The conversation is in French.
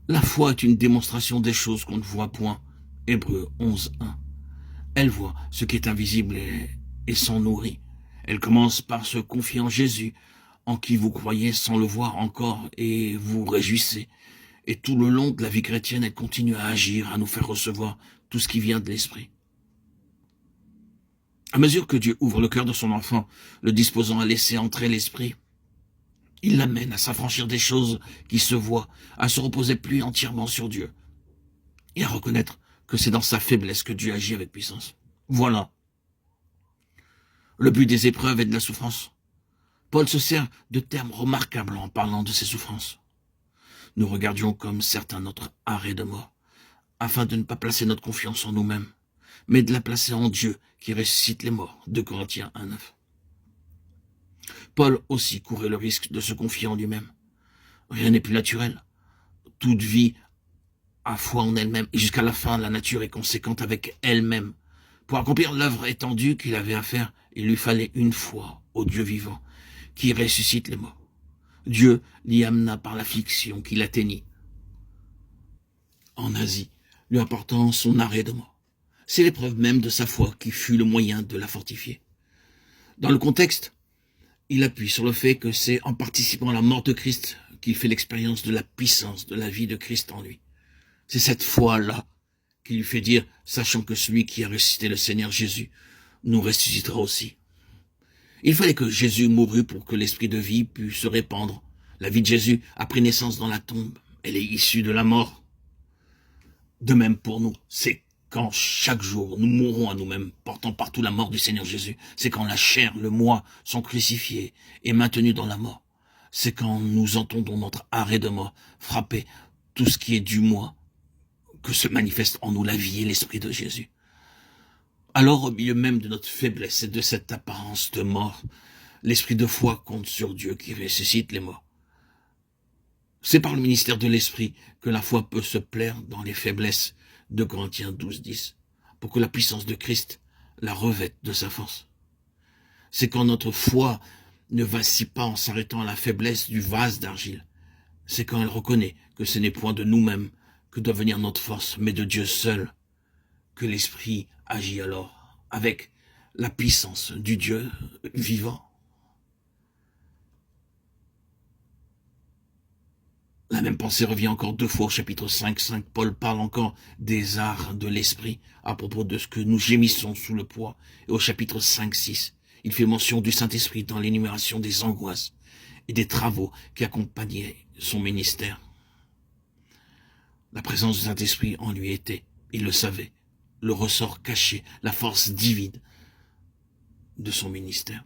La foi est une démonstration des choses qu'on ne voit point. Hébreux 11:1. Elle voit ce qui est invisible et s'en nourrit. Elle commence par se confier en Jésus, en qui vous croyez sans le voir encore et vous réjouissez. Et tout le long de la vie chrétienne, elle continue à agir, à nous faire recevoir tout ce qui vient de l'Esprit. À mesure que Dieu ouvre le cœur de son enfant, le disposant à laisser entrer l'Esprit, il l'amène à s'affranchir des choses qui se voient, à se reposer plus entièrement sur Dieu et à reconnaître que c'est dans sa faiblesse que Dieu agit avec puissance. Voilà le but des épreuves et de la souffrance. Paul se sert de termes remarquables en parlant de ses souffrances. Nous regardions comme certains notre arrêt de mort, afin de ne pas placer notre confiance en nous-mêmes, mais de la placer en Dieu qui ressuscite les morts. 2 Corinthiens 1:9. Paul aussi courait le risque de se confier en lui-même. Rien n'est plus naturel. Toute vie a foi en elle-même, et jusqu'à la fin, la nature est conséquente avec elle-même. Pour accomplir l'œuvre étendue qu'il avait à faire, il lui fallait une foi au Dieu vivant, qui ressuscite les morts. Dieu l'y amena par l'affliction qu'il atteignit en Asie, lui apportant son arrêt de mort. C'est l'épreuve même de sa foi qui fut le moyen de la fortifier. Dans le contexte, il appuie sur le fait que c'est en participant à la mort de Christ qu'il fait l'expérience de la puissance de la vie de Christ en lui. C'est cette foi-là qui lui fait dire, sachant que celui qui a ressuscité le Seigneur Jésus nous ressuscitera aussi. Il fallait que Jésus mourût pour que l'esprit de vie pût se répandre. La vie de Jésus a pris naissance dans la tombe. Elle est issue de la mort. De même pour nous, c'est quand chaque jour nous mourrons à nous-mêmes, portant partout la mort du Seigneur Jésus. C'est quand la chair, le moi, sont crucifiés et maintenus dans la mort. C'est quand nous entendons notre arrêt de mort frapper tout ce qui est du moi, que se manifeste en nous la vie et l'esprit de Jésus. Alors, au milieu même de notre faiblesse et de cette apparence de mort, l'esprit de foi compte sur Dieu qui ressuscite les morts. C'est par le ministère de l'esprit que la foi peut se plaire dans les faiblesses. 2 Corinthiens 12:10, pour que la puissance de Christ la revête de sa force. C'est quand notre foi ne vacille pas en s'arrêtant à la faiblesse du vase d'argile. C'est quand elle reconnaît que ce n'est point de nous-mêmes que doit venir notre force, mais de Dieu seul, que l'Esprit agit alors, avec la puissance du Dieu vivant. La même pensée revient encore 2 fois au chapitre 5:5. Paul parle encore des arts de l'esprit à propos de ce que nous gémissons sous le poids. Et au chapitre 5:6, il fait mention du Saint-Esprit dans l'énumération des angoisses et des travaux qui accompagnaient son ministère. La présence du Saint-Esprit en lui était, il le savait, le ressort caché, la force divine de son ministère.